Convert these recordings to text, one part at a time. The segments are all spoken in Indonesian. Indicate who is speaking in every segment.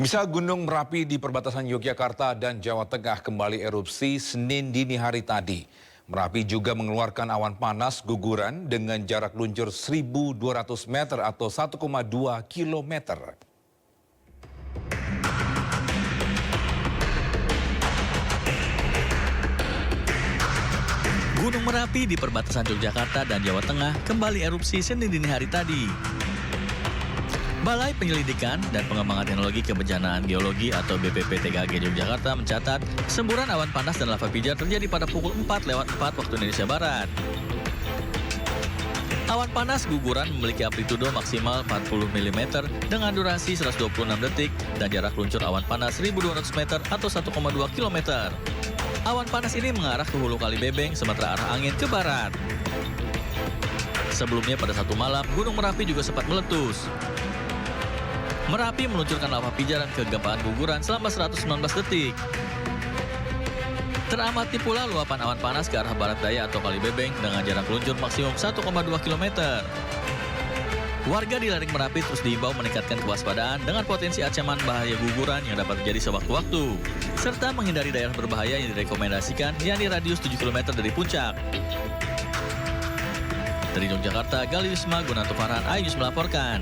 Speaker 1: Pemirsa, Gunung Merapi di perbatasan Yogyakarta dan Jawa Tengah kembali erupsi Senin dini hari tadi. Merapi juga mengeluarkan awan panas guguran dengan jarak luncur 1.200 meter atau 1,2 kilometer.
Speaker 2: Gunung Merapi di perbatasan Yogyakarta dan Jawa Tengah kembali erupsi Senin dini hari tadi. Balai Penyelidikan dan Pengembangan Teknologi Kebencanaan Geologi atau BPPTKG Yogyakarta mencatat semburan awan panas dan lava pijar terjadi pada pukul 4:04 waktu Indonesia Barat. Awan panas guguran memiliki amplitudo maksimal 40 mm dengan durasi 126 detik dan jarak luncur awan panas 1.200 meter atau 1,2 km. Awan panas ini mengarah ke hulu Kali Bebeng, sementara arah angin ke barat. Sebelumnya pada Sabtu malam, Gunung Merapi juga sempat meletus. Merapi meluncurkan lava pijar dan kegempaan guguran selama 119 detik. Teramati pula luapan awan panas ke arah barat daya atau Kali Bebeng dengan jarak luncur maksimum 1,2 km. Warga di lereng Merapi terus diimbau meningkatkan kewaspadaan dengan potensi ancaman bahaya guguran yang dapat terjadi sewaktu-waktu, serta menghindari daerah berbahaya yang direkomendasikan yakni radius 7 km dari puncak. Dari Yogyakarta, Galiusma Gunanto Farhan, iNews melaporkan.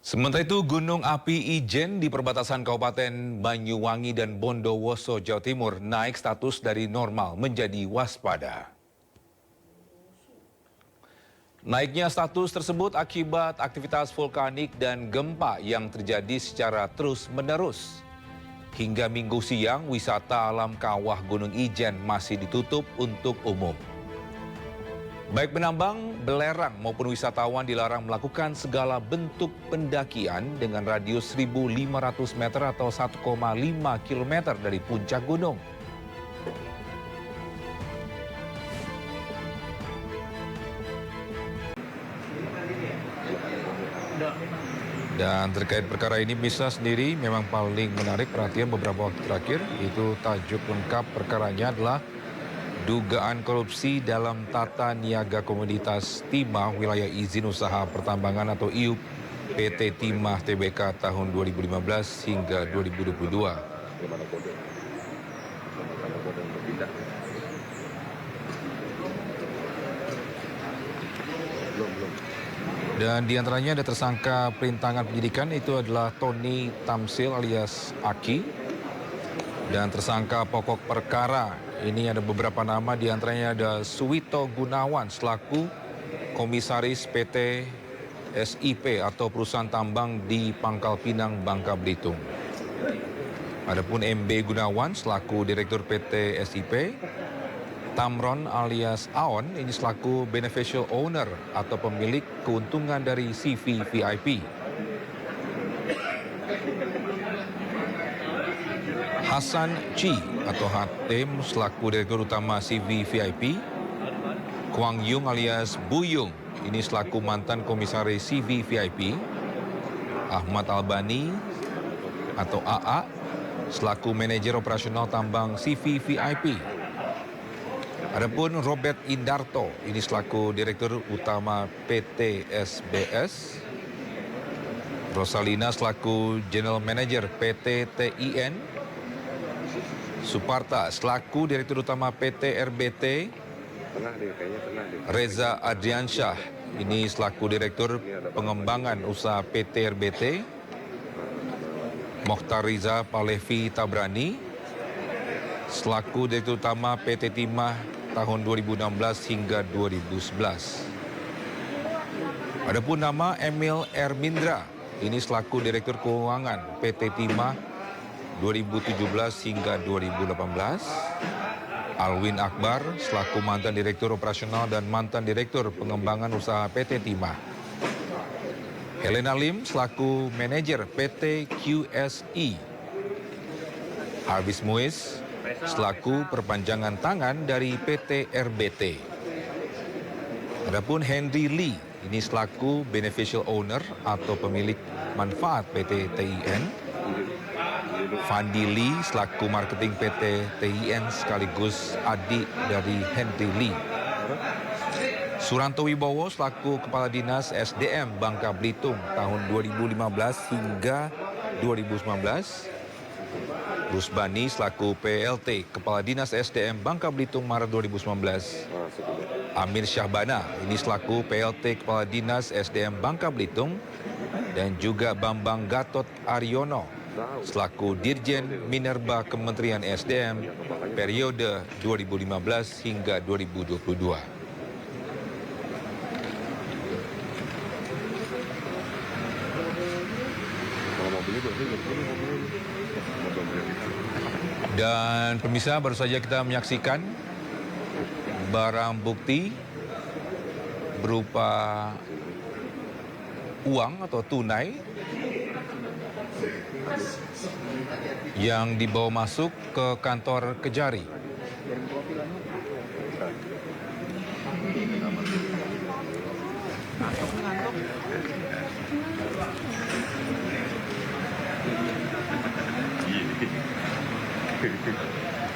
Speaker 1: Sementara itu, Gunung Api Ijen di perbatasan Kabupaten Banyuwangi dan Bondowoso, Jawa Timur naik status dari normal menjadi waspada. Naiknya status tersebut akibat aktivitas vulkanik dan gempa yang terjadi secara terus-menerus. Hingga Minggu siang, wisata alam kawah Gunung Ijen masih ditutup untuk umum. Baik penambang, belerang maupun wisatawan dilarang melakukan segala bentuk pendakian dengan radius 1.500 meter atau 1,5 km dari puncak gunung. Dan terkait perkara ini bisa sendiri memang paling menarik perhatian beberapa waktu terakhir, itu tajuk lengkap perkaranya adalah dugaan korupsi dalam tata niaga komoditas timah wilayah izin usaha pertambangan atau IUP PT Timah Tbk tahun 2015 hingga 2022. Dan diantaranya ada tersangka perintangan penyidikan, itu adalah Tony Tamsil alias Aki. Dan tersangka pokok perkara, ini ada beberapa nama, diantaranya ada Suwito Gunawan selaku Komisaris PT SIP atau perusahaan tambang di Pangkal Pinang, Bangka Belitung. Adapun MB Gunawan selaku Direktur PT SIP, Tamron alias Aon ini selaku Beneficial Owner atau pemilik keuntungan dari CV VIP. Hasan Chi atau Hatim selaku Direktur Utama CV VIP. Kwang Yung alias Buyung ini selaku mantan Komisaris CV VIP. Ahmad Albani atau AA selaku Manajer Operasional Tambang CV VIP. Adapun Robert Indarto ini selaku Direktur Utama PT SBS. Rosalina selaku General Manager PT TIN. Suparta selaku Direktur Utama PT RBT. Reza Adriansyah ini selaku Direktur Pengembangan Usaha PT RBT. Mokhtar Riza Palevi Tabrani selaku Direktur Utama PT Timah tahun 2016 hingga 2011. Adapun nama Emil Ermindra ini selaku Direktur Keuangan PT Timah 2017 hingga 2018. Alwin Akbar selaku mantan Direktur Operasional dan mantan Direktur Pengembangan Usaha PT Timah. Helena Lim selaku Manajer PT QSI. Harvis Muiz selaku perpanjangan tangan dari PT RBT. Adapun Henry Lee ini selaku Beneficial Owner atau pemilik manfaat PT TIN. Fandi Lee selaku marketing PT TIN sekaligus adik dari Henry Lee. Suranto Wibowo selaku Kepala Dinas SDM Bangka Belitung tahun 2015 hingga 2019. Rusbani selaku PLT Kepala Dinas SDM Bangka Belitung Maret 2019. Amir Syahbana ini selaku PLT Kepala Dinas SDM Bangka Belitung, dan juga Bambang Gatot Aryono selaku Dirjen Minerba Kementerian SDM periode 2015 hingga 2022. Dan pemirsa, baru saja kita menyaksikan barang bukti berupa uang atau tunai yang dibawa masuk ke kantor Kejari.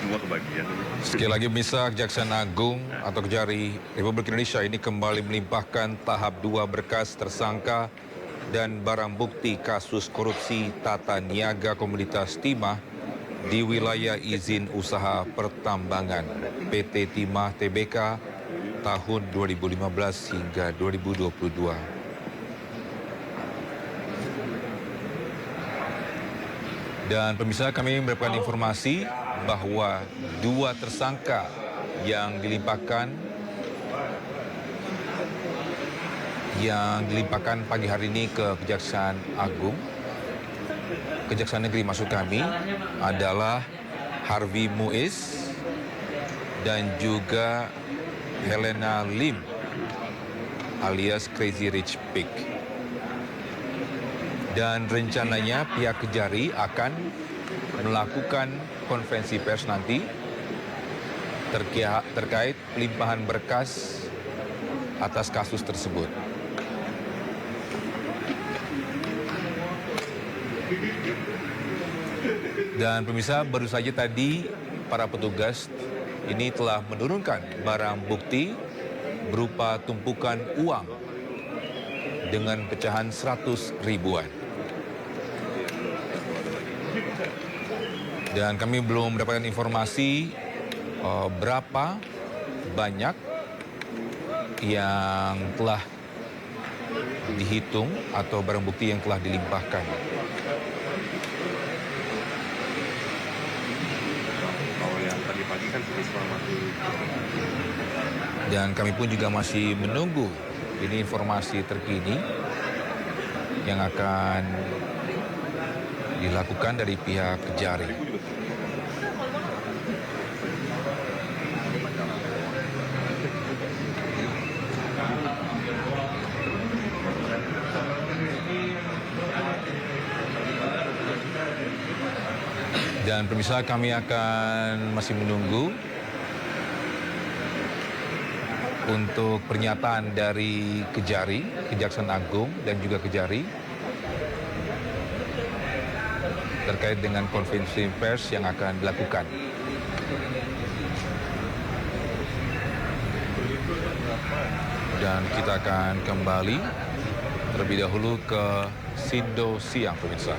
Speaker 3: Semua kebagian.
Speaker 1: Sekali lagi pemirsa, Kejaksaan Agung atau Kejari Republik Indonesia ini kembali melimpahkan tahap 2 berkas tersangka dan barang bukti kasus korupsi tata niaga komoditas timah di wilayah izin usaha pertambangan PT Timah Tbk tahun 2015 hingga 2022. Dan pemirsa, kami mendapatkan informasi bahwa 2 tersangka yang dilimpahkan pagi hari ini ke Kejaksaan Agung, Kejaksaan Negeri maksud kami, adalah Harvey Muiz dan juga Helena Lim alias Crazy Rich Pig. Dan rencananya pihak Kejari akan melakukan konferensi pers nanti terkait pelimpahan berkas atas kasus tersebut. Dan pemirsa, baru saja tadi para petugas ini telah menurunkan barang bukti berupa tumpukan uang dengan pecahan 100 ribuan. Dan kami belum mendapatkan informasi berapa banyak yang telah dihitung atau barang bukti yang telah dilimpahkan.
Speaker 3: Kalau yang tadi pagi kan masih.
Speaker 1: Dan kami pun juga masih menunggu ini informasi terkini yang akan dilakukan dari pihak Kejari. Dan pemirsa, kami akan masih menunggu untuk pernyataan dari Kejari, Kejaksaan Agung dan juga Kejari terkait dengan konferensi pers yang akan dilakukan. Dan kita akan kembali terlebih dahulu ke Sindo Siang, pemirsa.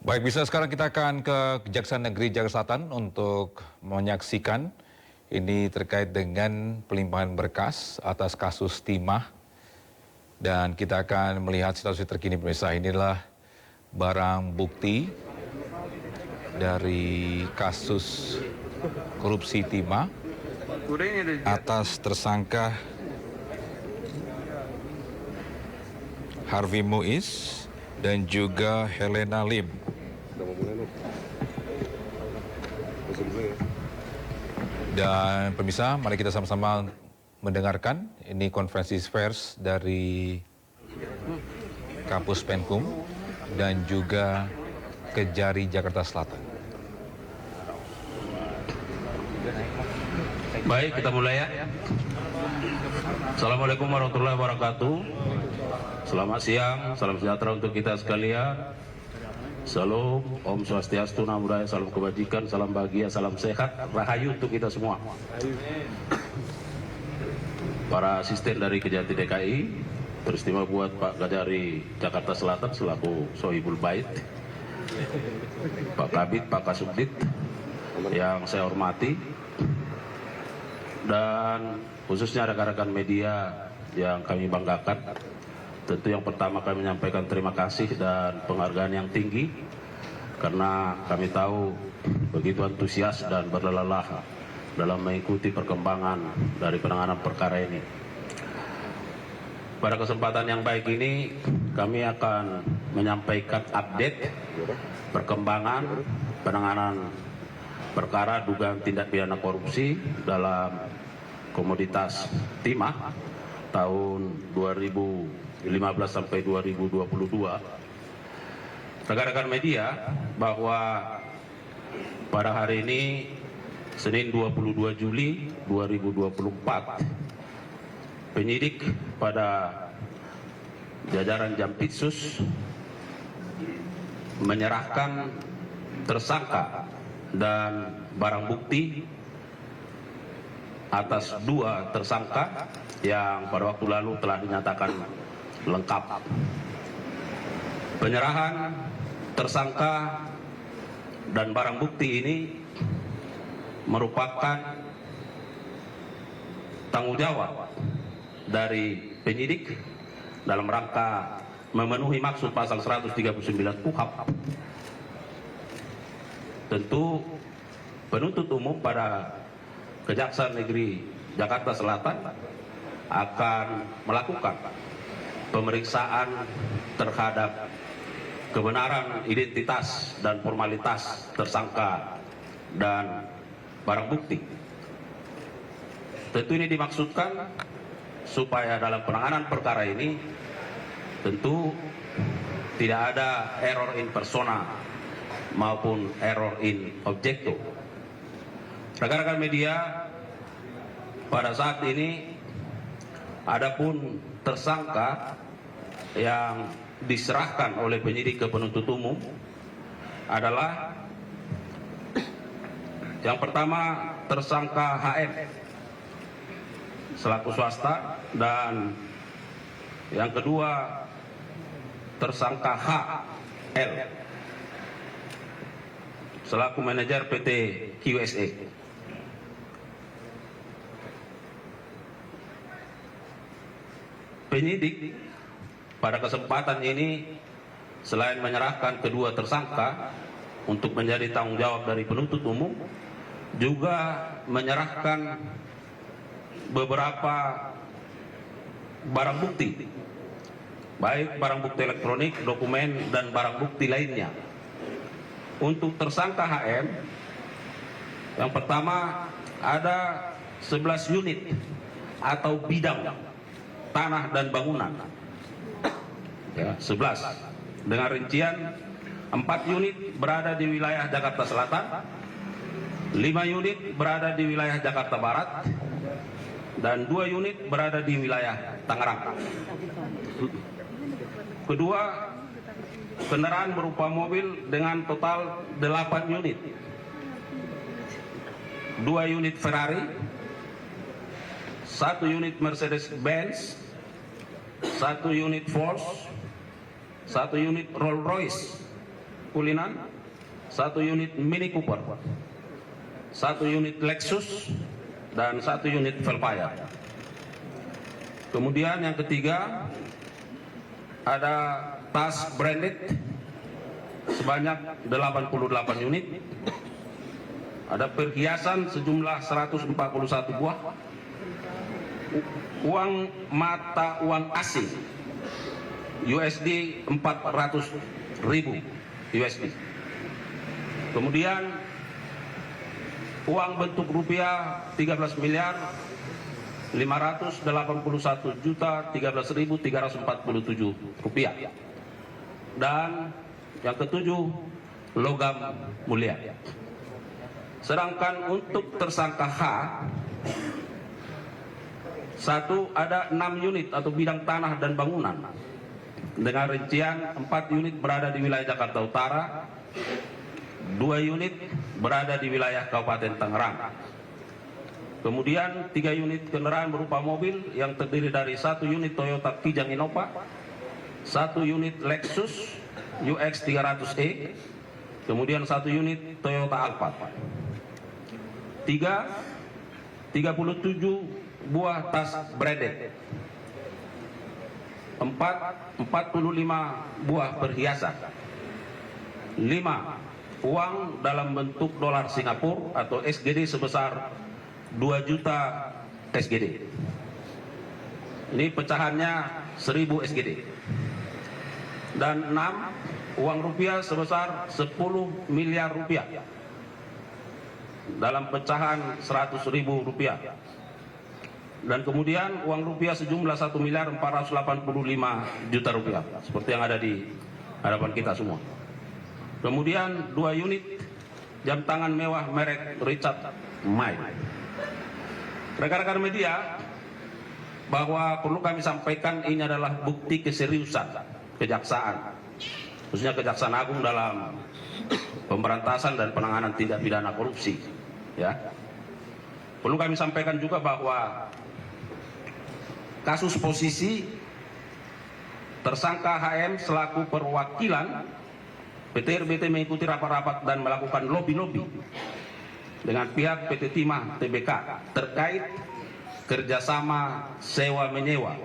Speaker 1: Baik, bisa sekarang kita akan ke Kejaksaan Negeri Jakarta Selatan untuk menyaksikan ini terkait dengan pelimpahan berkas atas kasus timah. Dan kita akan melihat situasi terkini, pemirsa. Inilah barang bukti dari kasus korupsi timah atas tersangka Harvey Muiz dan juga Helena Lim. Dan pemirsa, mari kita sama-sama mendengarkan ini konferensi pers dari Kapus Penkum, dan juga Kejari Jakarta Selatan.
Speaker 4: Baik, kita mulai ya. Assalamualaikum warahmatullahi wabarakatuh. Selamat siang, salam sejahtera untuk kita sekalian. Salam, Om Swastiastu, Namo Buddhaya, salam kebajikan, salam bahagia, salam sehat, rahayu untuk kita semua. Para asisten dari Kejati DKI, teristimewa buat Pak Kejari Jakarta Selatan selaku Sohibul Bait, Pak Kabid, Pak Kasubdit yang saya hormati, dan khususnya rekan-rekan media yang kami banggakan. Tentu yang pertama kami menyampaikan terima kasih dan penghargaan yang tinggi karena kami tahu begitu antusias dan berlelah dalam mengikuti perkembangan dari penanganan perkara ini. Pada kesempatan yang baik ini kami akan menyampaikan update perkembangan penanganan perkara dugaan tindak pidana korupsi dalam komoditas timah tahun 2015 sampai 2022. Rekan-rekan media, bahwa pada hari ini Senin 22 Juli 2024 penyidik pada jajaran Jampitsus menyerahkan tersangka dan barang bukti atas 2 tersangka yang pada waktu lalu telah dinyatakan lengkap. Penyerahan tersangka dan barang bukti ini merupakan tanggung jawab dari penyidik dalam rangka memenuhi maksud pasal 139 KUHP. Tentu penuntut umum pada Kejaksaan Negeri Jakarta Selatan akan melakukan pemeriksaan terhadap kebenaran identitas dan formalitas tersangka dan barang bukti. Tentu ini dimaksudkan supaya dalam penanganan perkara ini tentu tidak ada error in persona maupun error in objecto. Rekan-rekan media, pada saat ini adapun tersangka yang diserahkan oleh penyidik ke penuntut umum adalah yang pertama tersangka HM selaku swasta, dan yang kedua tersangka HL selaku manajer PT QSA. Penyidik pada kesempatan ini selain menyerahkan kedua tersangka untuk menjadi tanggung jawab dari penuntut umum, juga menyerahkan beberapa barang bukti, baik barang bukti elektronik, dokumen, dan barang bukti lainnya. Untuk tersangka HM, yang pertama ada 11 unit atau bidang tanah dan bangunan, ya, 11 dengan rincian 4 unit berada di wilayah Jakarta Selatan, 5 unit berada di wilayah Jakarta Barat, dan 2 unit berada di wilayah Tangerang. Kedua, kendaraan berupa mobil dengan total 8 unit, 2 unit Ferrari, 1 unit Mercedes-Benz, 1 unit Porsche, 1 unit Rolls-Royce Cullinan, 1 unit Mini Cooper, 1 unit Lexus, dan 1 unit Velfire. Kemudian yang ketiga ada tas branded sebanyak 88 unit, ada perhiasan sejumlah 141 buah, uang mata uang asing USD 400.000 USD. Kemudian uang bentuk rupiah 13 miliar Rp581.013.347. Dan yang ketujuh, logam mulia. Sedangkan untuk tersangka H, satu, ada 6 unit atau bidang tanah dan bangunan dengan rincian 4 unit berada di wilayah Jakarta Utara, 2 unit berada di wilayah Kabupaten Tangerang. Kemudian 3 unit kendaraan berupa mobil yang terdiri dari 1 unit Toyota Kijang Innova, 1 unit Lexus UX 300e, kemudian 1 unit Toyota Alphard. 37 buah tas branded, 45 buah perhiasan, 5 uang dalam bentuk dolar Singapura atau SGD sebesar 2 juta SGD. Ini pecahannya 1000 SGD. Dan 6 uang rupiah sebesar 10 miliar rupiah dalam pecahan 100.000 rupiah. Dan kemudian uang rupiah sejumlah 1.485 juta rupiah, seperti yang ada di hadapan kita semua. Kemudian 2 unit jam tangan mewah merek Richard Mille. Rekan-rekan media, bahwa perlu kami sampaikan ini adalah bukti keseriusan kejaksaan, khususnya Kejaksaan Agung dalam pemberantasan dan penanganan tindak pidana korupsi. Ya, perlu kami sampaikan juga bahwa kasus posisi tersangka HM selaku perwakilan PT RBT mengikuti rapat-rapat dan melakukan lobby-lobby dengan pihak PT Timah Tbk terkait kerjasama sewa-menyewa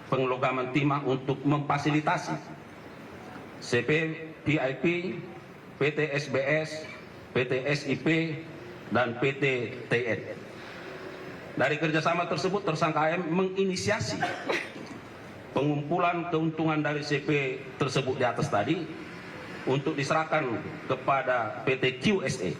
Speaker 4: pengelogaman timah untuk memfasilitasi CP PIP, PT SBS, PT SIP, dan PT TN. Dari kerjasama tersebut, tersangka AM menginisiasi pengumpulan keuntungan dari CP tersebut di atas tadi untuk diserahkan kepada PT QSE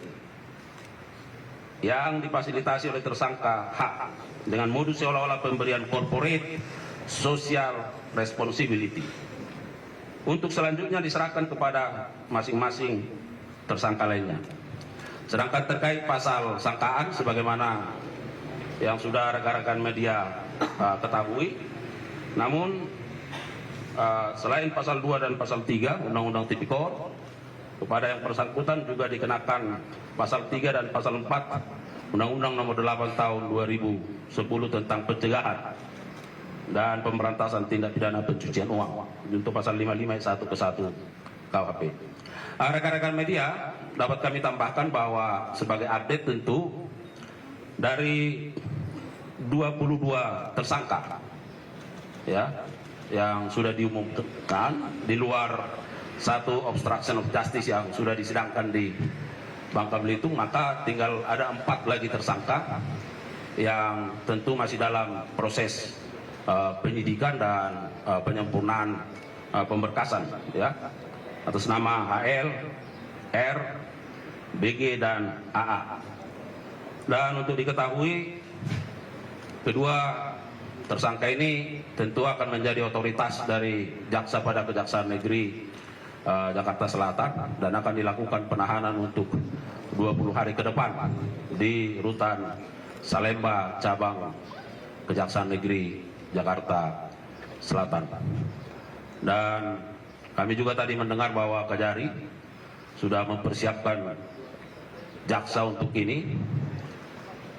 Speaker 4: yang difasilitasi oleh tersangka H dengan modus seolah-olah pemberian corporate social responsibility untuk selanjutnya diserahkan kepada masing-masing tersangka lainnya. Sedangkan terkait pasal sangkaan sebagaimana yang sudah rekan-rekan media ketahui, namun selain pasal 2 dan pasal 3 Undang-Undang Tipikor, kepada yang bersangkutan juga dikenakan pasal 3 dan pasal 4 Undang-Undang Nomor 8 Tahun 2010 tentang pencegahan dan pemberantasan tindak pidana pencucian uang untuk pasal 55 ayat 1 ke 1 KUHP. Rekan-rekan media, dapat kami tambahkan bahwa sebagai update tentu dari 22 tersangka ya yang sudah diumumkan di luar satu obstruction of justice yang sudah disidangkan di Bangka Belitung, maka tinggal ada 4 lagi tersangka yang tentu masih dalam proses penyidikan dan penyempurnaan pemberkasan ya atas nama HL, R, BG, dan AA. Dan untuk diketahui, kedua tersangka ini tentu akan menjadi otoritas dari jaksa pada Kejaksaan Negeri Jakarta Selatan dan akan dilakukan penahanan untuk 20 hari ke depan di rutan Salemba cabang Kejaksaan Negeri Jakarta Selatan. Dan kami juga tadi mendengar bahwa Kejari sudah mempersiapkan jaksa untuk ini.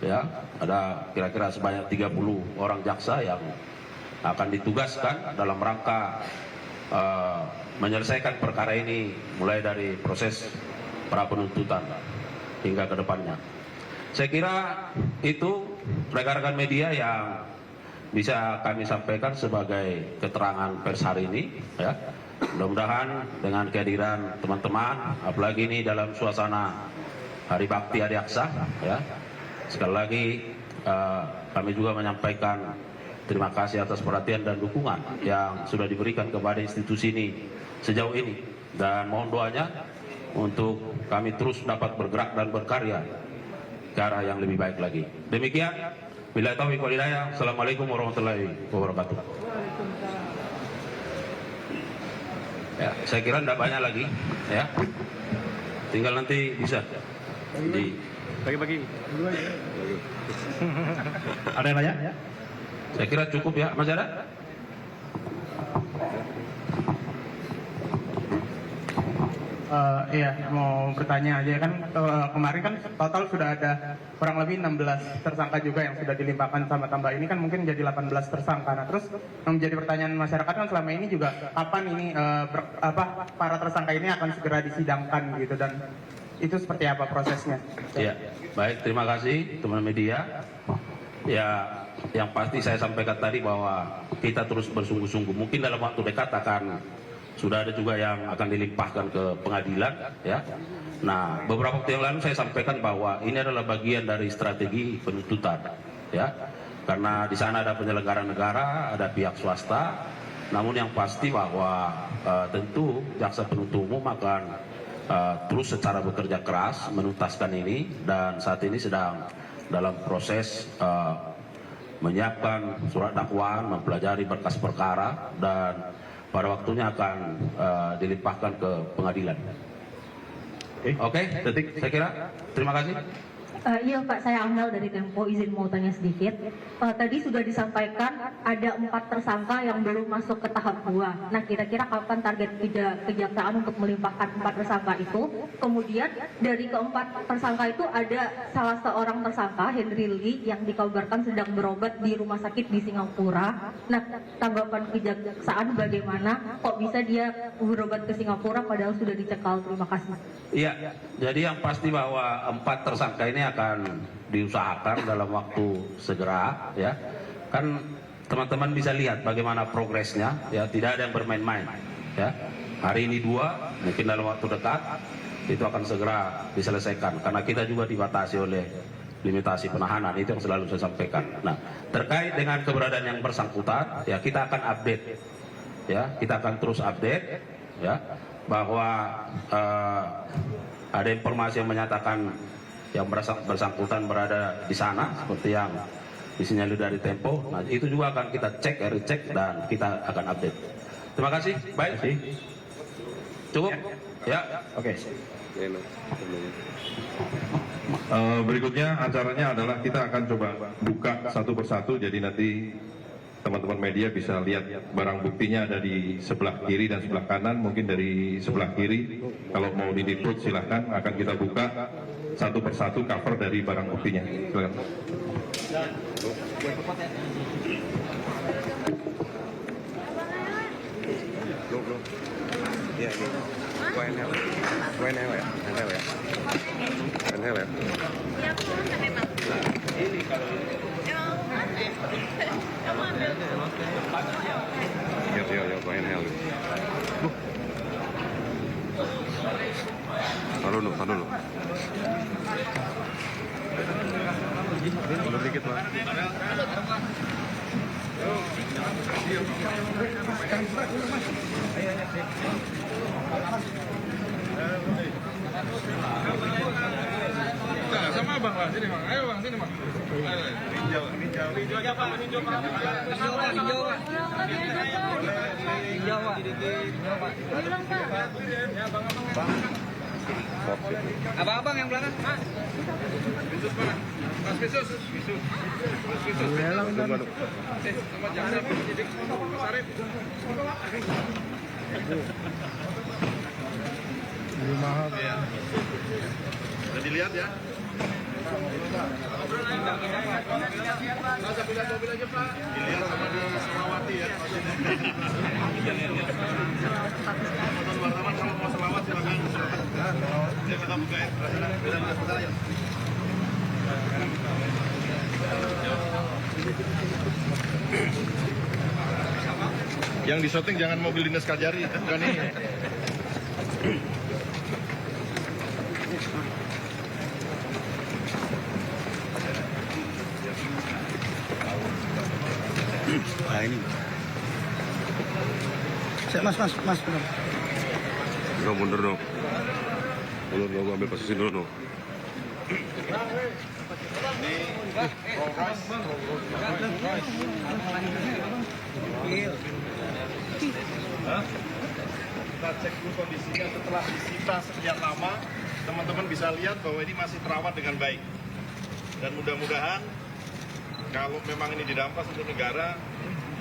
Speaker 4: Ya, ada kira-kira sebanyak 30 orang jaksa yang akan ditugaskan dalam rangka menyelesaikan perkara ini mulai dari proses pra penuntutan hingga ke depannya. Saya kira itu rekan-rekan media yang bisa kami sampaikan sebagai keterangan pers hari ini ya. Mudah-mudahan dengan kehadiran teman-teman, apalagi ini dalam suasana Hari Bakti Adiaksa ya. Sekali lagi kami juga menyampaikan terima kasih atas perhatian dan dukungan yang sudah diberikan kepada institusi ini sejauh ini, dan mohon doanya untuk kami terus dapat bergerak dan berkarya ke arah yang lebih baik lagi. Demikian Bila taufiq wal hidayah. Assalamualaikum warahmatullahi wabarakatuh. Ya, saya kira tidak banyak lagi, ya. Tinggal nanti bisa di
Speaker 3: Bagi-bagi.
Speaker 5: Ada yang nanya?
Speaker 4: Saya kira cukup ya, Mas ada?
Speaker 5: Iya, mau bertanya aja kan kemarin kan total sudah ada kurang lebih 16 tersangka juga yang sudah dilimpahkan sama tambah ini kan mungkin jadi 18 tersangka. Nah terus yang menjadi pertanyaan masyarakat kan selama ini juga kapan ini para tersangka ini akan segera disidangkan gitu dan itu seperti apa prosesnya?
Speaker 4: Ya, baik, terima kasih teman media. Ya, yang pasti saya sampaikan tadi bahwa kita terus bersungguh-sungguh. Mungkin dalam waktu dekat akan sudah ada juga yang akan dilimpahkan ke pengadilan, ya. Nah, beberapa waktu yang lalu saya sampaikan bahwa ini adalah bagian dari strategi penuntutan, ya. Karena di sana ada penyelenggara negara, ada pihak swasta. Namun yang pasti bahwa tentu jaksa penuntut umum akan terus secara bekerja keras menuntaskan ini dan saat ini sedang dalam proses menyiapkan surat dakwaan, mempelajari berkas perkara dan pada waktunya akan dilimpahkan ke pengadilan. Oke, detik saya kira. Terima kasih.
Speaker 6: Iya Pak, saya Amel dari Tempo, izin mau tanya sedikit. Tadi sudah disampaikan ada 4 tersangka yang belum masuk ke tahap 2. Nah kira-kira kapan target kejaksaan untuk melimpahkan 4 tersangka itu? Kemudian dari keempat tersangka itu ada salah seorang tersangka, Henry Lee, yang dikabarkan sedang berobat di rumah sakit di Singapura. Nah tanggapan kejaksaan bagaimana? Kok bisa dia berobat ke Singapura padahal sudah dicekal? Terima kasih.
Speaker 4: Iya, jadi yang pasti bahwa 4 tersangka ini akan diusahakan dalam waktu segera, ya. Kan teman-teman bisa lihat bagaimana progresnya, ya. Tidak ada yang bermain-main, ya. Hari ini 2, mungkin dalam waktu dekat itu akan segera diselesaikan. Karena kita juga dibatasi oleh limitasi penahanan, itu yang selalu saya sampaikan. Nah, terkait dengan keberadaan yang bersangkutan, ya kita akan update, ya. Kita akan terus update, ya. Bahwa ada informasi yang menyatakan yang bersangkutan berada di sana seperti yang disinyalir dari Tempo. Nah, itu juga akan kita cek, recek dan kita akan update. Terima kasih. Baik. Cukup? Ya.
Speaker 5: Oke.
Speaker 7: Berikutnya acaranya adalah kita akan coba buka satu persatu, jadi nanti teman-teman media bisa lihat barang buktinya ada di sebelah kiri dan sebelah kanan. Mungkin dari sebelah kiri, kalau mau diliput silahkan, akan kita buka satu persatu cover dari barang buktinya. Silakan.
Speaker 3: Iya, ini. WNL. WNL ya? WNL ya? WNL ya?
Speaker 8: Ya, aku memang.
Speaker 3: Ini kalau Ya, WNL. Taruh dulu. Mundur dikit, Pak.
Speaker 9: Sama Bang lah, sini Bang. Ayo Bang, sini Bang. Hijau aja Pak, hijau Pak. Hijau Pak. Abang yang belakang, Pak. Visus mana? Mas Visus. Sama jaksa penyidik Sarip.
Speaker 5: Ini mahal.
Speaker 9: Iya. Udah dilihat ya. Masa pindah mobil aja Pak. Dilihat sama di Selawati ya. Nonton wartawan kalau mau selawat silakan. Ya kita buka ya. Bentar aja. Yang di syuting jangan mobil dinas Kajari, bukan ini.
Speaker 3: Nah ini.
Speaker 5: Mas.
Speaker 3: Mundur dong. Ambil posisi dulu dong.
Speaker 9: Kita cek dulu kondisinya setelah disita sekian lama, teman-teman bisa lihat bahwa ini masih terawat dengan baik. Dan mudah-mudahan kalau memang ini dirampas untuk negara,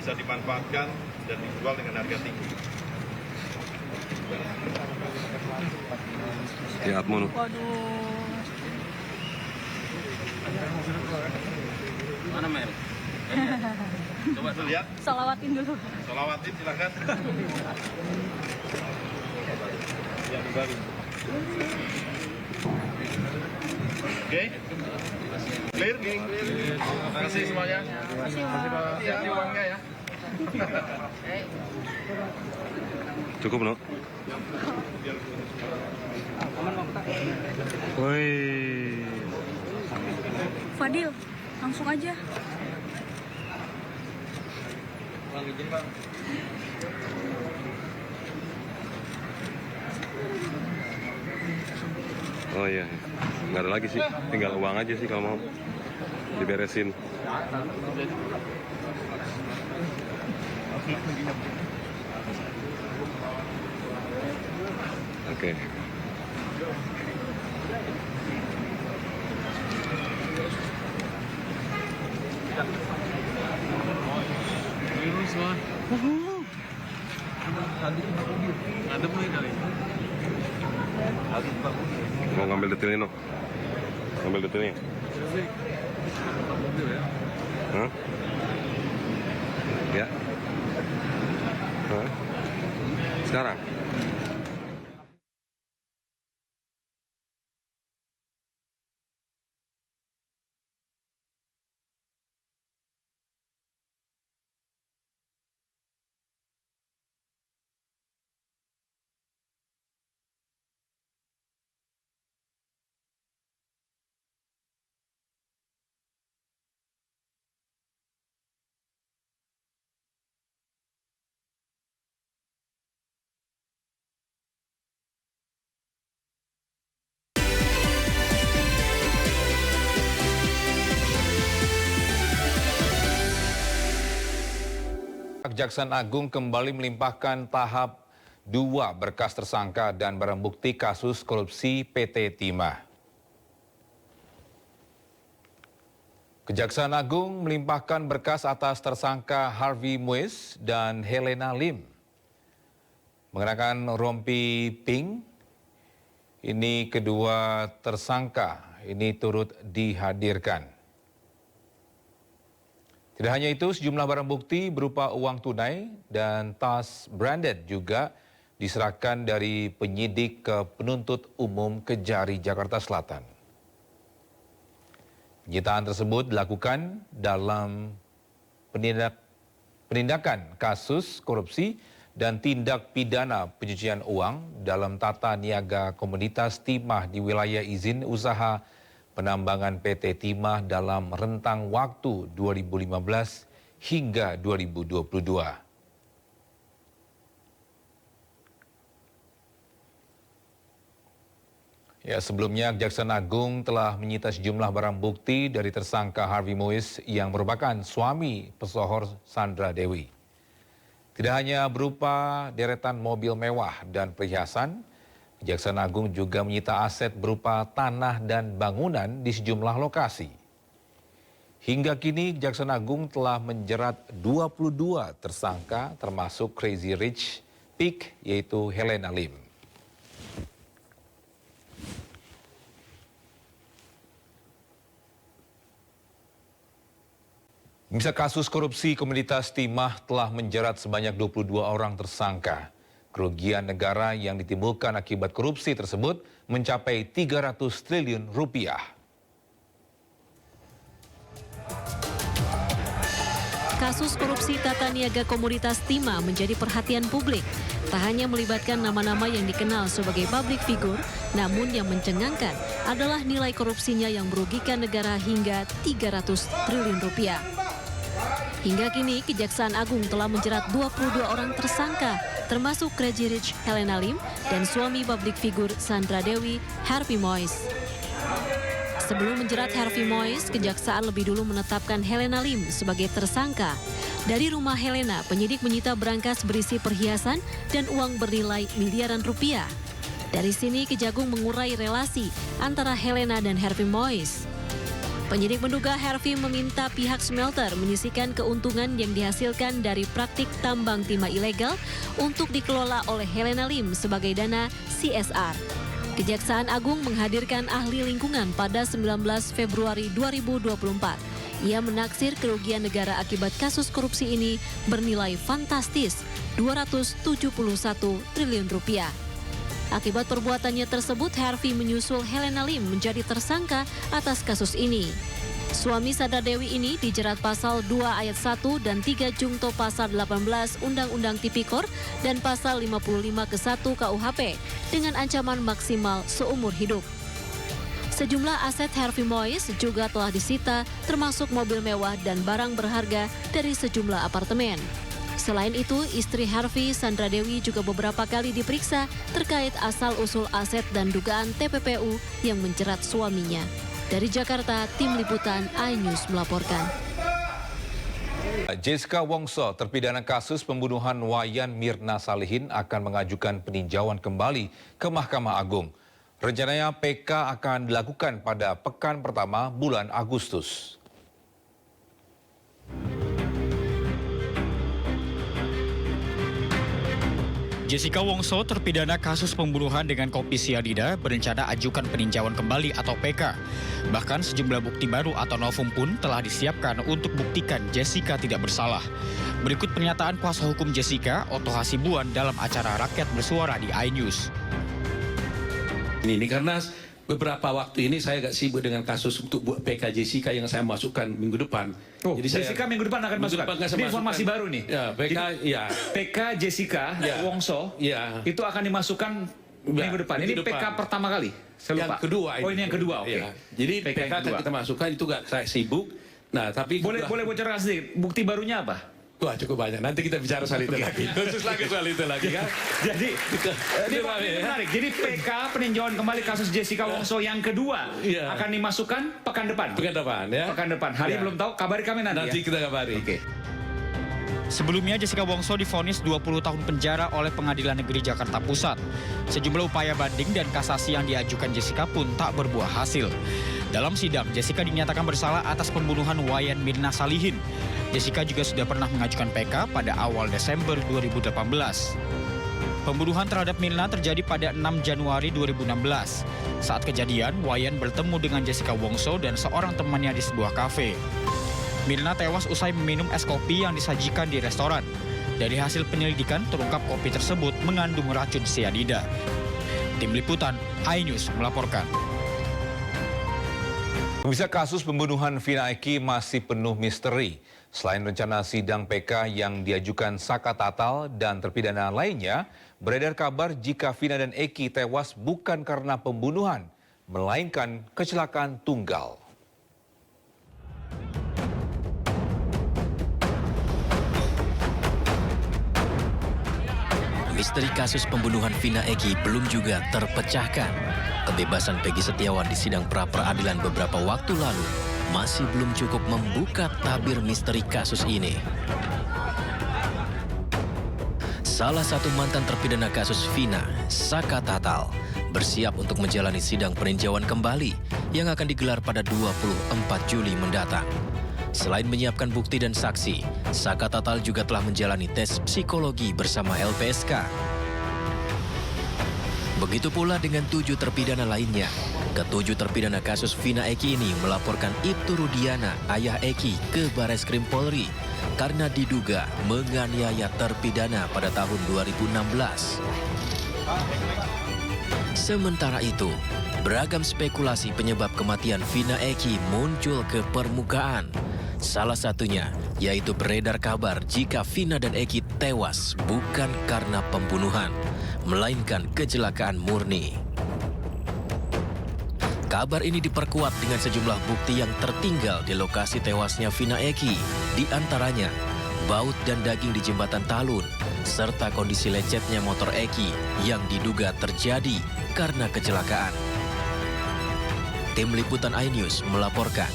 Speaker 9: bisa dimanfaatkan dan dijual dengan harga tinggi.
Speaker 3: Ya, Atmono.
Speaker 9: Mana Mer? Coba lihat.
Speaker 8: Salawatin dulu.
Speaker 9: Salawatin silakan. Yang baru. Oke. Clear, geng. Terima kasih semuanya. Terima kasih Pak. Hati uangnya ya.
Speaker 3: Cukup, no? Woi.
Speaker 8: Fadil, langsung aja.
Speaker 9: Bang izin, Bang.
Speaker 3: Oh iya, nggak ada lagi sih, tinggal uang aja sih kalau mau diberesin. Oke. Mau ngambil detailnya, no? Ngambil detailnya? Hah? Ya? Hah? Sekarang?
Speaker 1: Kejaksaan Agung kembali melimpahkan tahap 2 berkas tersangka dan barang bukti kasus korupsi PT Timah. Kejaksaan Agung melimpahkan berkas atas tersangka Harvey Muiz dan Helena Lim. Mengenakan rompi pink, ini kedua tersangka ini turut dihadirkan. Tidak hanya itu, sejumlah barang bukti berupa uang tunai dan tas branded juga diserahkan dari penyidik ke penuntut umum Kejari Jakarta Selatan. Penyitaan tersebut dilakukan dalam penindakan kasus korupsi dan tindak pidana pencucian uang dalam tata niaga komoditas timah di wilayah izin usaha penambangan PT Timah dalam rentang waktu 2015 hingga 2022. Ya, sebelumnya Kejaksaan Agung telah menyita sejumlah barang bukti dari tersangka Harvey Muiz yang merupakan suami pesohor Sandra Dewi. Tidak hanya berupa deretan mobil mewah dan perhiasan, Kejaksaan Agung juga menyita aset berupa tanah dan bangunan di sejumlah lokasi. Hingga kini Kejaksaan Agung telah menjerat 22 tersangka termasuk Crazy Rich Pig yaitu Helena Lim. Misal kasus korupsi komoditas timah telah menjerat sebanyak 22 orang tersangka. Kerugian negara yang ditimbulkan akibat korupsi tersebut mencapai 300 triliun rupiah.
Speaker 10: Kasus korupsi tata niaga komoditas timah menjadi perhatian publik. Tak hanya melibatkan nama-nama yang dikenal sebagai public figure, namun yang mencengangkan adalah nilai korupsinya yang merugikan negara hingga 300 triliun rupiah. Hingga kini, Kejaksaan Agung telah menjerat 22 orang tersangka, termasuk Crazy Rich Helena Lim dan suami publik figur Sandra Dewi, Harvey Moise. Sebelum menjerat Harvey Moise, Kejaksaan lebih dulu menetapkan Helena Lim sebagai tersangka. Dari rumah Helena, penyidik menyita berangkas berisi perhiasan dan uang bernilai miliaran rupiah. Dari sini, Kejagung mengurai relasi antara Helena dan Harvey Moise. Penyidik menduga Harvey meminta pihak smelter menyisihkan keuntungan yang dihasilkan dari praktik tambang timah ilegal untuk dikelola oleh Helena Lim sebagai dana CSR. Kejaksaan Agung menghadirkan ahli lingkungan pada 19 Februari 2024. Ia menaksir kerugian negara akibat kasus korupsi ini bernilai fantastis 271 triliun rupiah. Akibat perbuatannya tersebut, Harvey menyusul Helena Lim menjadi tersangka atas kasus ini. Suami Sandra Dewi ini dijerat pasal 2 ayat 1 dan 3 jungto pasal 18 Undang-Undang Tipikor dan pasal 55 ke 1 KUHP dengan ancaman maksimal seumur hidup. Sejumlah aset Harvey Moise juga telah disita, termasuk mobil mewah dan barang berharga dari sejumlah apartemen. Selain itu, istri Harvey, Sandra Dewi, juga beberapa kali diperiksa terkait asal-usul aset dan dugaan TPPU yang menjerat suaminya. Dari Jakarta, Tim Liputan iNews melaporkan.
Speaker 1: Jessica Wongso, terpidana kasus pembunuhan Wayan Mirna Salihin, akan mengajukan peninjauan kembali ke Mahkamah Agung. Rencananya PK akan dilakukan pada pekan pertama bulan Agustus.
Speaker 11: Jessica Wongso, terpidana kasus pembunuhan dengan kopi sianida, berencana ajukan peninjauan kembali atau PK. Bahkan sejumlah bukti baru atau novum pun telah disiapkan untuk buktikan Jessica tidak bersalah. Berikut pernyataan kuasa hukum Jessica, Otto Hasibuan, dalam acara Rakyat Bersuara di iNews.
Speaker 12: Ini karena beberapa waktu ini saya agak sibuk dengan kasus untuk buat PK Jessica yang saya masukkan minggu depan.
Speaker 13: Oh, jadi Jessica minggu depan akan masukkan. Ini informasi baru nih.
Speaker 12: Ya, PK, ya.
Speaker 13: PK Jessica Wongso itu akan dimasukkan minggu depan. Ini PK pertama kali. Saya lupa.
Speaker 12: Yang kedua.
Speaker 13: Oh, ini yang kedua. Oke.
Speaker 12: Ya. Jadi PK akan kita masukkan itu saya sibuk. Nah, tapi
Speaker 13: boleh bocorkan sedikit. Bukti barunya apa?
Speaker 12: Wah, cukup banyak. Nanti kita bicara soal itu lagi. Khusus lagi soal itu lagi kan.
Speaker 13: Jadi ini menarik. Jadi PK peninjauan kembali kasus Jessica Wongso yang kedua akan dimasukkan pekan depan.
Speaker 12: Pekan depan ya.
Speaker 13: Pekan depan. Hari belum tahu. Kabari kami nanti.
Speaker 12: Nanti kita kabari.
Speaker 13: Oke.
Speaker 11: Sebelumnya, Jessica Wongso divonis 20 tahun penjara oleh Pengadilan Negeri Jakarta Pusat. Sejumlah upaya banding dan kasasi yang diajukan Jessica pun tak berbuah hasil. Dalam sidang, Jessica dinyatakan bersalah atas pembunuhan Wayan Mirna Salihin. Jessica juga sudah pernah mengajukan PK pada awal Desember 2018. Pembunuhan terhadap Mirna terjadi pada 6 Januari 2016. Saat kejadian, Wayan bertemu dengan Jessica Wongso dan seorang temannya di sebuah kafe. Mirna tewas usai meminum es kopi yang disajikan di restoran. Dari hasil penyelidikan, terungkap kopi tersebut mengandung racun sianida. Tim Liputan iNews melaporkan.
Speaker 1: Pemirsa, kasus pembunuhan Vina Eki masih penuh misteri. Selain rencana sidang PK yang diajukan Saka Tatal dan terpidana lainnya, beredar kabar jika Vina dan Eki tewas bukan karena pembunuhan, melainkan kecelakaan tunggal.
Speaker 14: Misteri kasus pembunuhan Vina Eki belum juga terpecahkan. Kebebasan Peggy Setiawan di sidang pra-peradilan beberapa waktu lalu masih belum cukup membuka tabir misteri kasus ini. Salah satu mantan terpidana kasus Vina, Saka Tatal, bersiap untuk menjalani sidang peninjauan kembali yang akan digelar pada 24 Juli mendatang. Selain menyiapkan bukti dan saksi, Saka Tatal juga telah menjalani tes psikologi bersama LPSK. Begitu pula dengan 7 terpidana lainnya. Ketujuh terpidana kasus Vina Eki ini melaporkan Ibtu Rudiana, ayah Eki, ke Bareskrim Polri karena diduga menganiaya terpidana pada tahun 2016. Sementara itu, beragam spekulasi penyebab kematian Vina Eki muncul ke permukaan. Salah satunya yaitu beredar kabar jika Vina dan Eki tewas bukan karena pembunuhan, melainkan kecelakaan murni. Kabar ini diperkuat dengan sejumlah bukti yang tertinggal di lokasi tewasnya Vina Eki. Di antaranya, baut dan daging di jembatan Talun, serta kondisi lecetnya motor Eki yang diduga terjadi karena kecelakaan. Tim Liputan iNews melaporkan.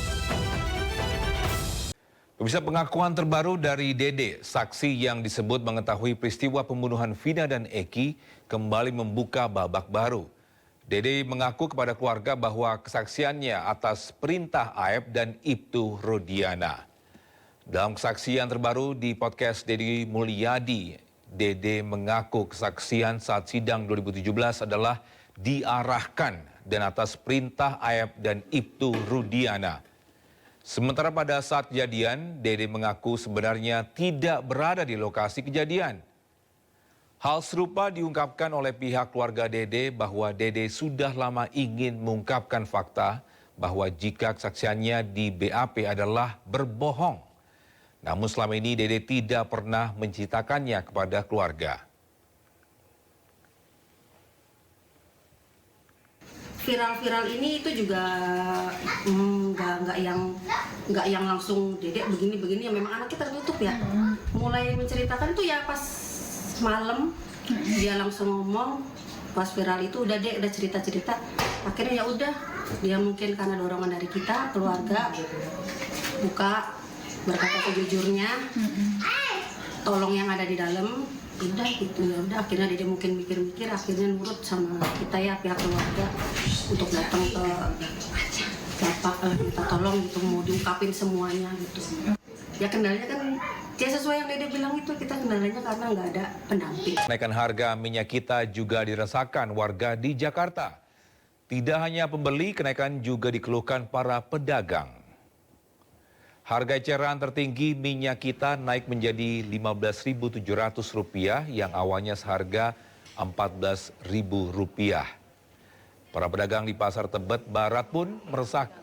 Speaker 1: Pemirsa, pengakuan terbaru dari Dede, saksi yang disebut mengetahui peristiwa pembunuhan Vina dan Eki, kembali membuka babak baru. Dede mengaku kepada keluarga bahwa kesaksiannya atas perintah Aep dan Ibtu Rodiana. Dalam kesaksian terbaru di podcast Deddy Mulyadi, Dede mengaku kesaksian saat sidang 2017 adalah diarahkan dan atas perintah Aep dan Ibtu Rodiana. Sementara pada saat kejadian, Dede mengaku sebenarnya tidak berada di lokasi kejadian. Hal serupa diungkapkan oleh pihak keluarga Dede bahwa Dede sudah lama ingin mengungkapkan fakta bahwa jika kesaksiannya di BAP adalah berbohong. Namun selama ini Dede tidak pernah menceritakannya kepada keluarga.
Speaker 15: Viral-viral ini itu juga nggak yang langsung Dedek begini-begini, ya memang anaknya tertutup ya. Mulai menceritakan itu ya pas malam dia langsung ngomong, pas viral itu udah cerita-cerita. Akhirnya ya udah, dia mungkin karena dorongan dari kita keluarga buka, berkata sejujurnya, tolong yang ada di dalam, udah gitu ya udah. Akhirnya dia mungkin mikir-mikir, akhirnya nurut sama kita ya pihak keluarga untuk datang ke bapak, minta tolong gitu, mau diungkapin semuanya gitu. Ya kendalanya kan ya sesuai yang Dede bilang itu, kita kendalanya karena nggak ada pendamping.
Speaker 1: Kenaikan harga minyak kita juga dirasakan warga di Jakarta. Tidak hanya pembeli, kenaikan juga dikeluhkan para pedagang. Harga eceran tertinggi minyak kita naik menjadi Rp15.700 yang awalnya seharga Rp14.000. Para pedagang di Pasar Tebet Barat pun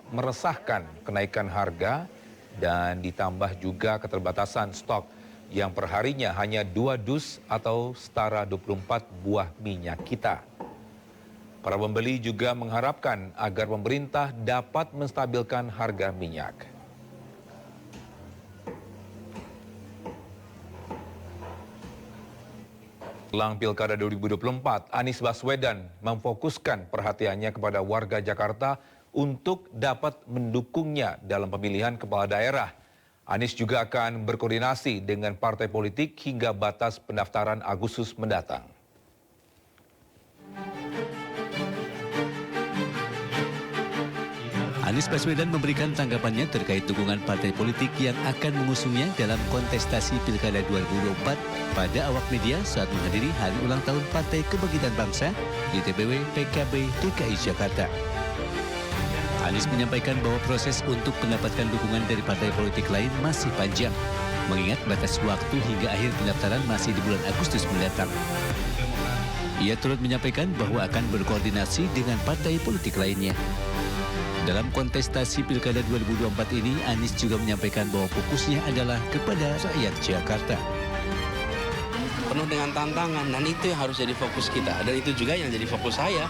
Speaker 1: meresahkan kenaikan harga dan ditambah juga keterbatasan stok yang perharinya hanya 2 dus atau setara 24 buah minyak kita. Para pembeli juga mengharapkan agar pemerintah dapat menstabilkan harga minyak. Jelang Pilkada 2024, Anies Baswedan memfokuskan perhatiannya kepada warga Jakarta untuk dapat mendukungnya dalam pemilihan kepala daerah. Anies juga akan berkoordinasi dengan partai politik hingga batas pendaftaran Agustus mendatang.
Speaker 16: Anies Baswedan memberikan tanggapannya terkait dukungan partai politik yang akan mengusungnya dalam kontestasi Pilkada 2024 pada awak media saat menghadiri Hari Ulang Tahun Partai Kebangkitan Bangsa di TPW PKB DKI Jakarta. Anies menyampaikan bahwa proses untuk mendapatkan dukungan dari partai politik lain masih panjang, mengingat batas waktu hingga akhir pendaftaran masih di bulan Agustus mendatang. Ia turut menyampaikan bahwa akan berkoordinasi dengan partai politik lainnya. Dalam kontestasi Pilkada 2024 ini, Anies juga menyampaikan bahwa fokusnya adalah kepada rakyat Jakarta.
Speaker 17: Penuh dengan tantangan, dan itu yang harus jadi fokus kita, dan itu juga yang jadi fokus saya.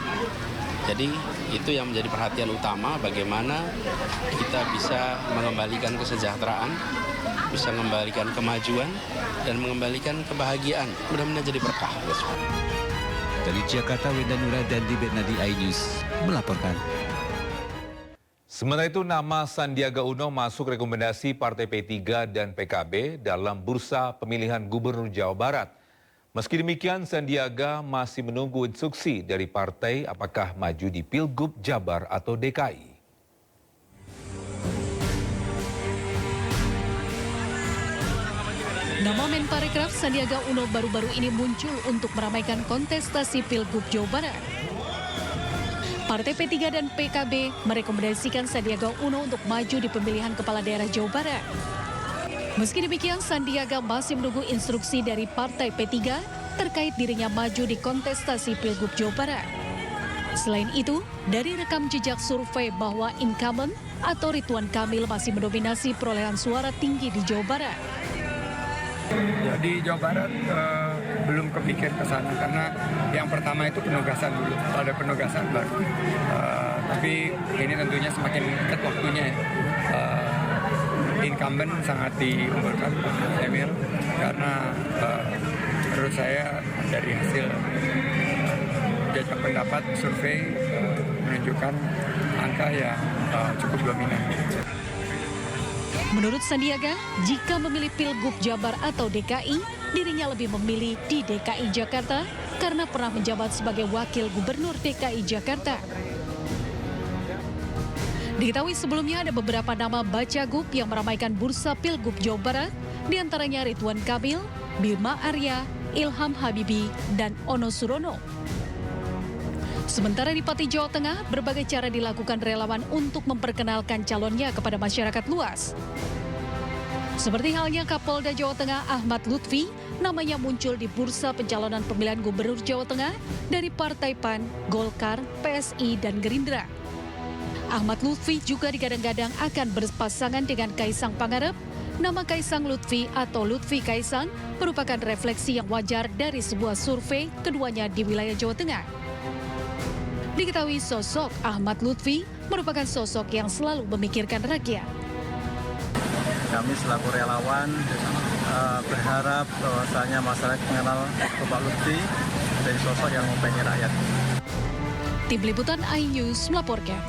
Speaker 17: Jadi itu yang menjadi perhatian utama, bagaimana kita bisa mengembalikan kesejahteraan, bisa mengembalikan kemajuan, dan mengembalikan kebahagiaan. Mudah-mudahan jadi berkah.
Speaker 16: Dari Jakarta, Wenda Nura dan Di Bernadi iNews melaporkan.
Speaker 1: Sementara itu, nama Sandiaga Uno masuk rekomendasi Partai P3 dan PKB dalam bursa pemilihan Gubernur Jawa Barat. Meski demikian, Sandiaga masih menunggu instruksi dari partai apakah maju di Pilgub Jabar atau DKI.
Speaker 18: Nama Menparekraf Sandiaga Uno baru-baru ini muncul untuk meramaikan kontestasi Pilgub Jawa Barat. Partai P3 dan PKB merekomendasikan Sandiaga Uno untuk maju di pemilihan kepala daerah Jawa Barat. Meski demikian, Sandiaga masih menunggu instruksi dari Partai P3 terkait dirinya maju di kontestasi Pilgub Jawa Barat. Selain itu, dari rekam jejak survei bahwa incumbent atau Ridwan Kamil masih mendominasi perolehan suara tinggi di Jawa Barat.
Speaker 19: Di Jawa Barat belum kepikir ke sana karena yang pertama itu penugasan dulu. Kalau ada penugasan baru Tapi ini tentunya semakin dekat waktunya ya. Incumbent sangat diunggulkan Emil karena menurut saya dari hasil jajak pendapat survei menunjukkan angka yang cukup dominan.
Speaker 18: Menurut Sandiaga, jika memilih Pilgub Jabar atau DKI, dirinya lebih memilih di DKI Jakarta karena pernah menjabat sebagai Wakil Gubernur DKI Jakarta. Diketahui sebelumnya ada beberapa nama Bacagub yang meramaikan bursa Pilgub Jawa Barat, diantaranya Ridwan Kamil, Bima Arya, Ilham Habibi, dan Ono Surono. Sementara di Pati Jawa Tengah, berbagai cara dilakukan relawan untuk memperkenalkan calonnya kepada masyarakat luas. Seperti halnya Kapolda Jawa Tengah Ahmad Lutfi, namanya muncul di bursa pencalonan pemilihan Gubernur Jawa Tengah dari Partai PAN, Golkar, PSI, dan Gerindra. Ahmad Lutfi juga digadang-gadang akan berpasangan dengan Kaisang Pangarep. Nama Kaisang Lutfi atau Lutfi Kaisang merupakan refleksi yang wajar dari sebuah survei keduanya di wilayah Jawa Tengah. Diketahui sosok Ahmad Lutfi merupakan sosok yang selalu memikirkan rakyat.
Speaker 20: Kami selaku relawan berharap bahwasanya masyarakat mengenal Bapak Lutfi dari sosok yang mempunyai rakyat.
Speaker 18: Tim Liputan iNews melaporkan.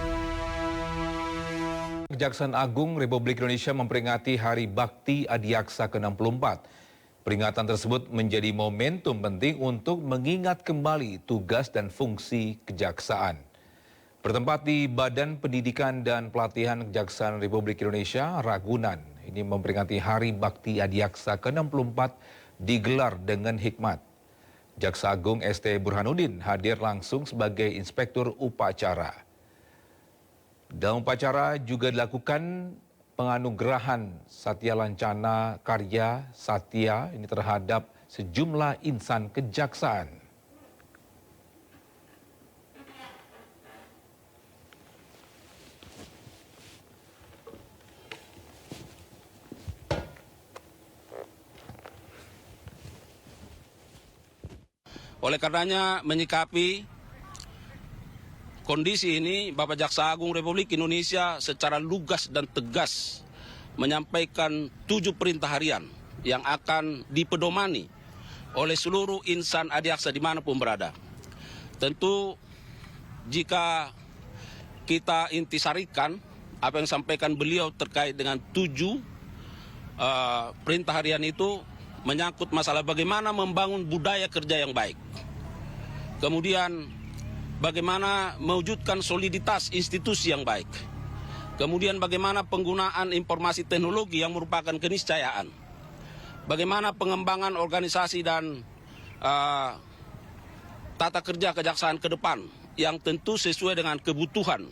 Speaker 1: Kejaksaan Agung Republik Indonesia memperingati Hari Bakti Adiaksa ke-64. Peringatan tersebut menjadi momentum penting untuk mengingat kembali tugas dan fungsi kejaksaan. Bertempat di Badan Pendidikan dan Pelatihan Kejaksaan Republik Indonesia, Ragunan, ini memperingati Hari Bakti Adiaksa ke-64 digelar dengan hikmat. Jaksa Agung ST Burhanuddin hadir langsung sebagai inspektur upacara. Dalam upacara juga dilakukan penganugerahan Satya Lancana Karya Satya ini terhadap sejumlah insan kejaksaan.
Speaker 4: Oleh karenanya menyikapi kondisi ini, Bapak Jaksa Agung Republik Indonesia secara lugas dan tegas menyampaikan 7 perintah harian yang akan dipedomani oleh seluruh insan adiaksa dimanapun berada. Tentu jika kita intisarikan apa yang disampaikan beliau terkait dengan 7 perintah harian itu menyangkut masalah bagaimana membangun budaya kerja yang baik. Kemudian bagaimana mewujudkan soliditas institusi yang baik. Kemudian bagaimana penggunaan informasi teknologi yang merupakan keniscayaan. Bagaimana pengembangan organisasi dan tata kerja kejaksaan ke depan yang tentu sesuai dengan kebutuhan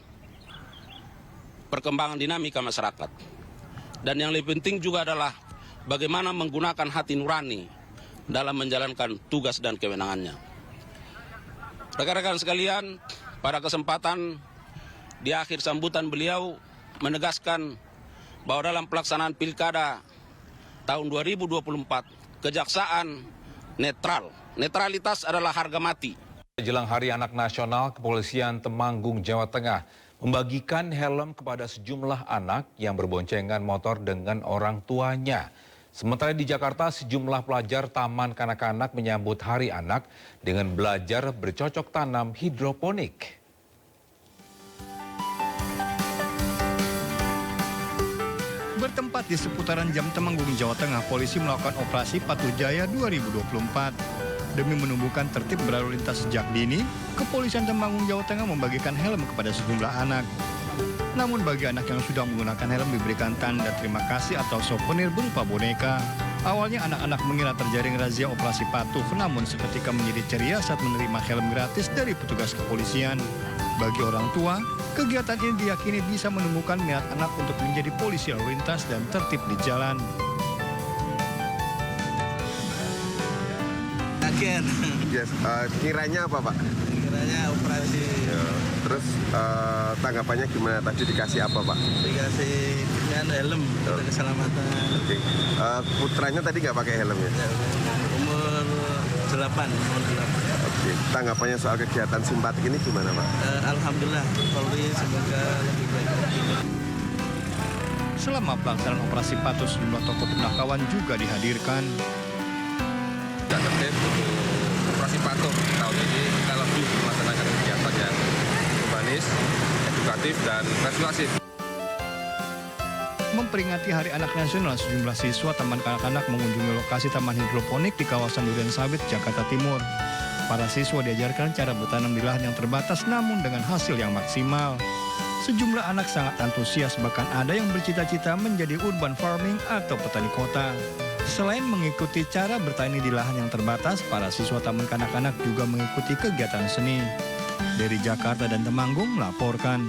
Speaker 4: perkembangan dinamika masyarakat. Dan yang lebih penting juga adalah bagaimana menggunakan hati nurani dalam menjalankan tugas dan kewenangannya. Rekan-rekan sekalian, pada kesempatan di akhir sambutan beliau menegaskan bahwa dalam pelaksanaan pilkada tahun 2024, kejaksaan netral. Netralitas adalah harga mati.
Speaker 1: Jelang Hari Anak Nasional, Kepolisian Temanggung, Jawa Tengah membagikan helm kepada sejumlah anak yang berboncengan motor dengan orang tuanya. Sementara di Jakarta, sejumlah pelajar Taman Kanak-Kanak menyambut Hari Anak dengan belajar bercocok tanam hidroponik.
Speaker 21: Bertempat di seputaran Jam Temanggung, Jawa Tengah, polisi melakukan operasi Patuh Jaya 2024. Demi menumbuhkan tertib berlalu lintas sejak dini, Kepolisian Temanggung, Jawa Tengah membagikan helm kepada sejumlah anak. Namun bagi anak yang sudah menggunakan helm diberikan tanda terima kasih atau souvenir berupa boneka. Awalnya anak-anak mengira terjaring razia operasi patuh, namun seketika menjadi ceria saat menerima helm gratis dari petugas kepolisian. Bagi orang tua, kegiatan ini diyakini bisa menumbuhkan minat anak untuk menjadi polisi lalu lintas dan tertib di jalan.
Speaker 3: Yes, kiranya apa, Pak?
Speaker 22: Kiranya operasi.
Speaker 3: Ya, terus tanggapannya gimana? Tadi dikasih apa, Pak?
Speaker 22: Dikasih dengan helm untuk keselamatan.
Speaker 3: Oke. Putranya tadi nggak pakai helm ya?
Speaker 22: Umur 8.
Speaker 3: Oke. Oke. Tanggapannya soal kegiatan simpatik ini gimana, Pak?
Speaker 22: Alhamdulillah, Polri semoga lebih baik lagi.
Speaker 21: Selama pelaksanaan operasi patuh, sejumlah tokoh penakawan juga dihadirkan.
Speaker 3: Dan tertib untuk operasi patuh tahun ini kita lebih melaksanakan kegiatan yang humanis, edukatif, dan persuasif.
Speaker 21: Memperingati Hari Anak Nasional, sejumlah siswa Taman Kanak-kanak mengunjungi lokasi taman hidroponik di kawasan Durensawit, Jakarta Timur. Para siswa diajarkan cara bertanam di lahan yang terbatas namun dengan hasil yang maksimal. Sejumlah anak sangat antusias, bahkan ada yang bercita-cita menjadi urban farming atau petani kota. Selain mengikuti cara bertani di lahan yang terbatas, para siswa Taman Kanak-kanak juga mengikuti kegiatan seni. Dari Jakarta dan Temanggung melaporkan.